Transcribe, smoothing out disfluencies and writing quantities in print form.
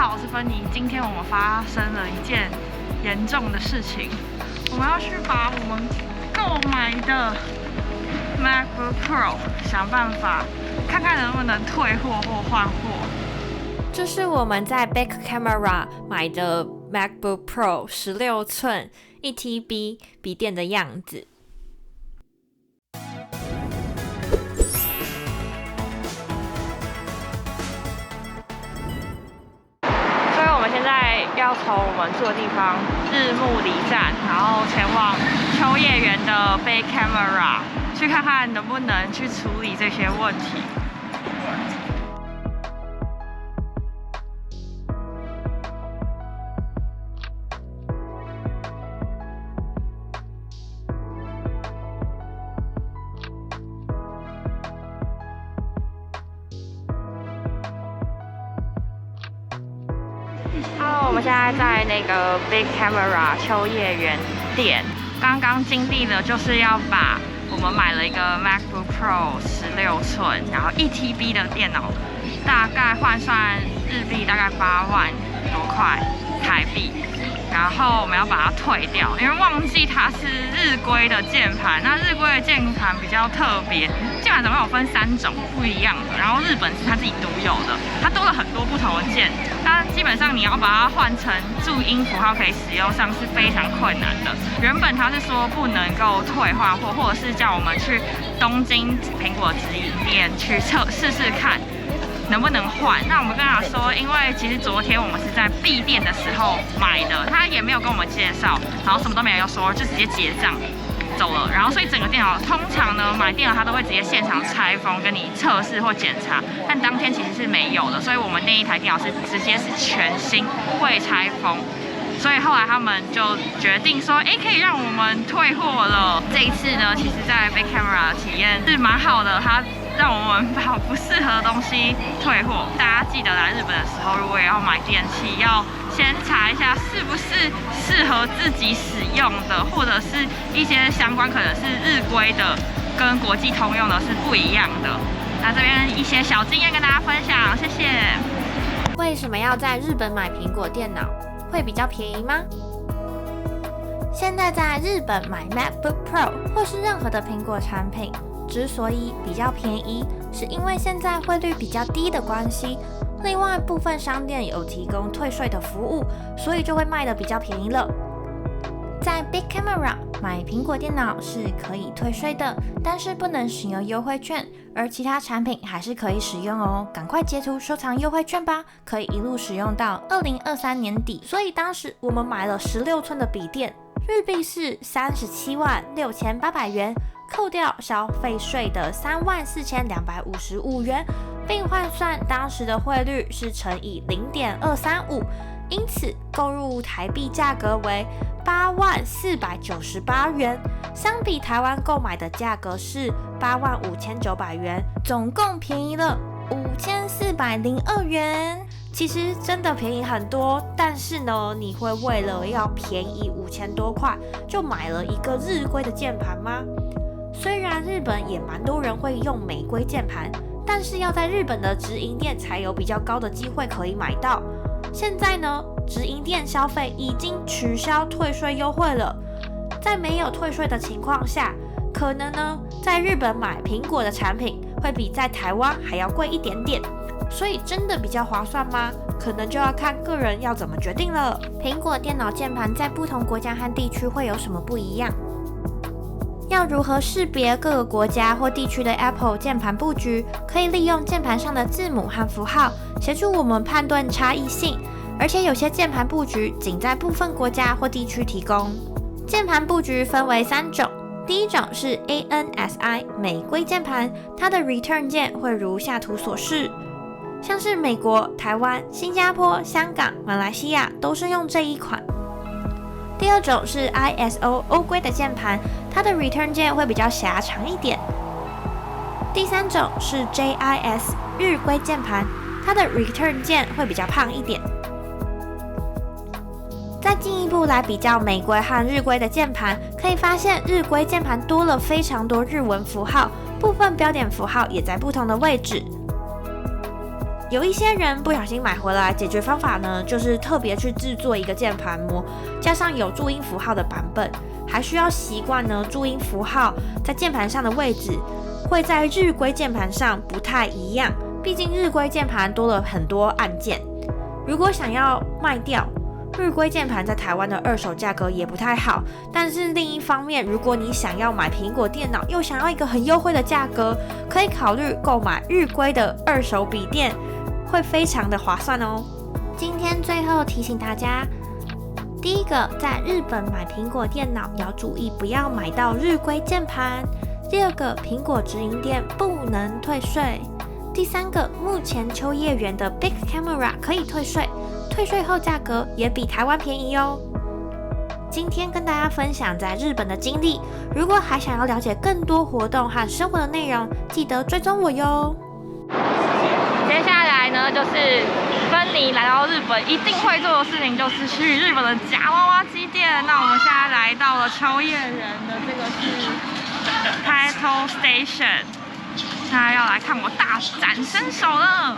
好，我是芬妮。今天我们发生了一件严重的事情，我们要去把我们购买的 MacBook Pro 想办法看看能不能退货或换货。这是我们在 Big Camera 买的 MacBook Pro 16寸 1TB 笔电的样子。所以我们现在要从我们住的地方日暮里站，然后前往秋叶原的 Big Camera 去看看能不能去处理这些问题。Hello， 我们现在在那个 Big Camera 秋叶原店，刚刚经历的就是要把我们买了一个 MacBook Pro 16寸，然后1TB 的电脑，大概换算日币大概8万多块台币，然后我们要把它退掉，因为忘记它是日规的键盘。那日规的键盘比较特别，键盘总共有分3种不一样的，然后日本是它自己独有的，它多了很多不同的键。它基本上你要把它换成注音符号可以使用上是非常困难的。原本它是说不能够退换货，或者是叫我们去东京苹果直营店去试试看能不能换。那我们跟他说，因为其实昨天我们是在闭店的时候买的，他也没有跟我们介绍，然后什么都没有说，就直接结账走了。然后所以整个电脑通常呢买电脑他都会直接现场拆封跟你测试或检查，但当天其实是没有的，所以我们那一台电脑是直接是全新未拆封。所以后来他们就决定说，可以让我们退货了。这一次呢，其实在 Big Camera 的体验是蛮好的，它让我们把不适合的东西退货。大家记得来日本的时候，如果也要买电器，要先查一下是不是适合自己使用的，或者是一些相关可能是日规的，跟国际通用的是不一样的。那这边一些小经验跟大家分享，谢谢。为什么要在日本买苹果电脑？会比较便宜吗？现在在日本买 MacBook Pro 或是任何的苹果产品，之所以比较便宜，是因为现在汇率比较低的关系。另外，部分商店有提供退税的服务，所以就会卖得比较便宜了。在 Big Camera 买苹果电脑是可以退税的，但是不能使用优惠券，而其他产品还是可以使用哦。赶快截图收藏优惠券吧，可以一路使用到2023年底。所以当时我们买了16寸的笔电，日币是376800元，扣掉消费税的34255元，并换算当时的汇率是乘以0.235，因此购入台币价格为84988元，相比台湾购买的价格是85900元，总共便宜了5402元。其实真的便宜很多，但是呢，你会为了要便宜5000多块，就买了一个日规的键盘吗？虽然日本也蛮多人会用美规键盘，但是要在日本的直营店才有比较高的机会可以买到。现在呢，直营店消费已经取消退税优惠了，在没有退税的情况下，可能呢，在日本买苹果的产品会比在台湾还要贵一点点，所以真的比较划算吗？可能就要看个人要怎么决定了。苹果电脑键盘在不同国家和地区会有什么不一样？要如何识别各个国家或地区的 Apple 键盘布局？可以利用键盘上的字母和符号协助我们判断差异性，而且有些键盘布局仅在部分国家或地区提供。键盘布局分为3种，第一种是 ANSI 美规键盘，它的 Return 键会如下图所示，像是美国、台湾、新加坡、香港、马来西亚都是用这一款。第二种是 ISO 欧规的键盘，它的 Return 键会比较狭长一点。第三种是 JIS 日规键盘，它的 Return 键会比较胖一点。再进一步来比较美规和日规的键盘，可以发现日规键盘多了非常多日文符号，部分标点符号也在不同的位置。有一些人不小心买回来，解决方法呢，就是特别去制作一个键盘膜，加上有注音符号的版本，还需要习惯呢注音符号在键盘上的位置会在日规键盘上不太一样，毕竟日规键盘多了很多按键。如果想要卖掉日规键盘，在台湾的二手价格也不太好，但是另一方面，如果你想要买苹果电脑，又想要一个很优惠的价格，可以考虑购买日规的二手笔电，会非常的划算哦。今天最后提醒大家，第一个，在日本买苹果电脑要注意不要买到日规键盘；第二个，苹果直营店不能退税；第三个，目前秋叶原的 Big Camera 可以退税，退税后价格也比台湾便宜哦。今天跟大家分享在日本的经历，如果还想要了解更多活动和生活的内容，记得追踪我哟。接下来呢，就是芬妮来到日本一定会做的事情，就是去日本的夹娃娃机店。那我们现在来到了秋叶原的这个是 Taito Station， 他要来看我大展身手了。